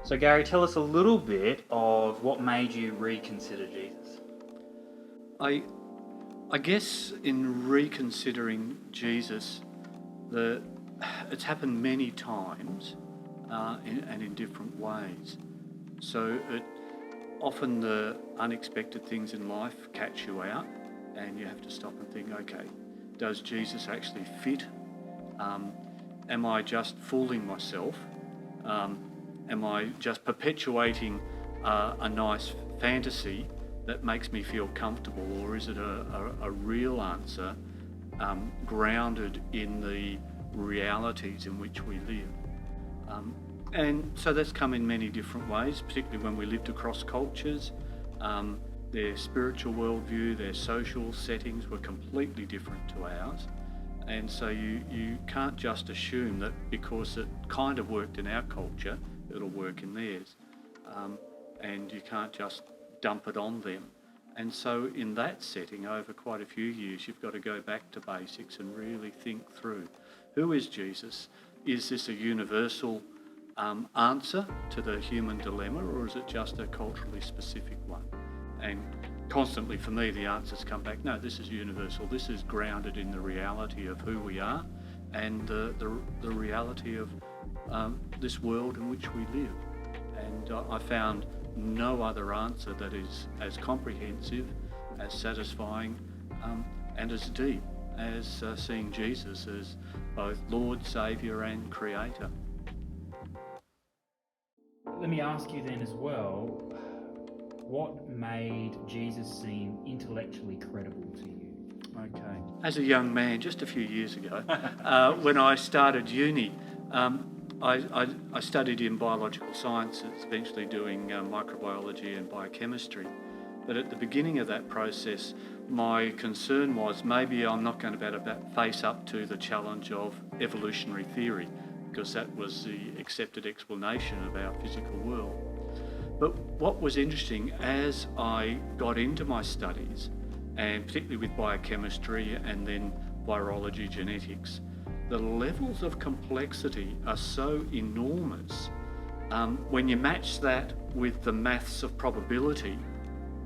So Gary, tell us a little bit of what made you reconsider Jesus. I guess in reconsidering Jesus, it's happened many times and in different ways. So often the unexpected things in life catch you out, and you have to stop and think, okay, does Jesus actually fit? Am I just fooling myself? Am I just perpetuating a nice fantasy that makes me feel comfortable, or is it a real answer grounded in the realities in which we live? And so that's come in many different ways, particularly when we lived across cultures. Their spiritual worldview, their social settings were completely different to ours. And so you can't just assume that because it kind of worked in our culture, it'll work in theirs. And you can't just dump it on them. And so in that setting, over quite a few years, you've got to go back to basics and really think through, who is Jesus? Is this a universal answer to the human dilemma, or is it just a culturally specific one? And constantly for me the answers come back, no, this is universal. This is grounded in the reality of who we are and the reality of this world in which we live. And I found no other answer that is as comprehensive, as satisfying and as deep as seeing Jesus as both Lord, Saviour and Creator. Let me ask you then as well, what made Jesus seem intellectually credible to you? Okay. As a young man, just a few years ago, when I started uni, I studied in biological sciences, eventually doing microbiology and biochemistry. But at the beginning of that process, my concern was maybe I'm not going to be able to face up to the challenge of evolutionary theory, because that was the accepted explanation of our physical world. But what was interesting, as I got into my studies, and particularly with biochemistry and then virology, genetics, the levels of complexity are so enormous. When you match that with the maths of probability,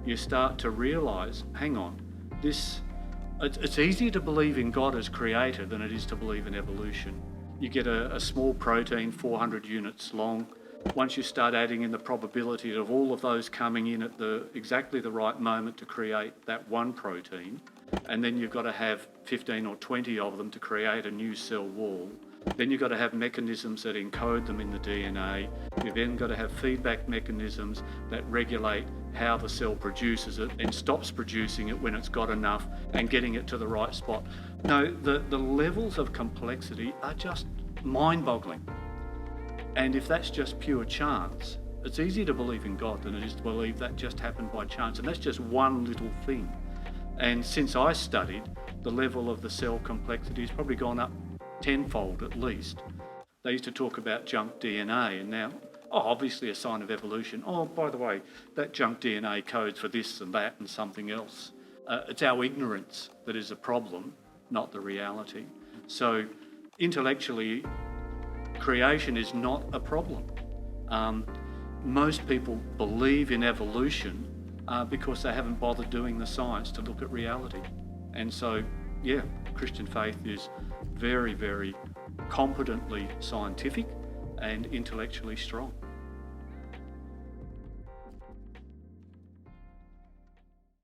you start to realise, hang on, it's easier to believe in God as creator than it is to believe in evolution. You get a small protein, 400 units long. Once you start adding in the probability of all of those coming in at exactly the right moment to create that one protein, and then you've got to have 15 or 20 of them to create a new cell wall. Then you've got to have mechanisms that encode them in the DNA. You've then got to have feedback mechanisms that regulate how the cell produces it and stops producing it when it's got enough and getting it to the right spot. No, the levels of complexity are just mind-boggling. And if that's just pure chance, it's easier to believe in God than it is to believe that just happened by chance. And that's just one little thing. And since I studied, the level of the cell complexity has probably gone up tenfold at least. They used to talk about junk DNA, and now, obviously a sign of evolution. Oh, by the way, that junk DNA codes for this and that and something else. It's our ignorance that is a problem, not the reality. So intellectually, creation is not a problem. Most people believe in evolution because they haven't bothered doing the science to look at reality. And so, yeah, Christian faith is very, very competently scientific and intellectually strong.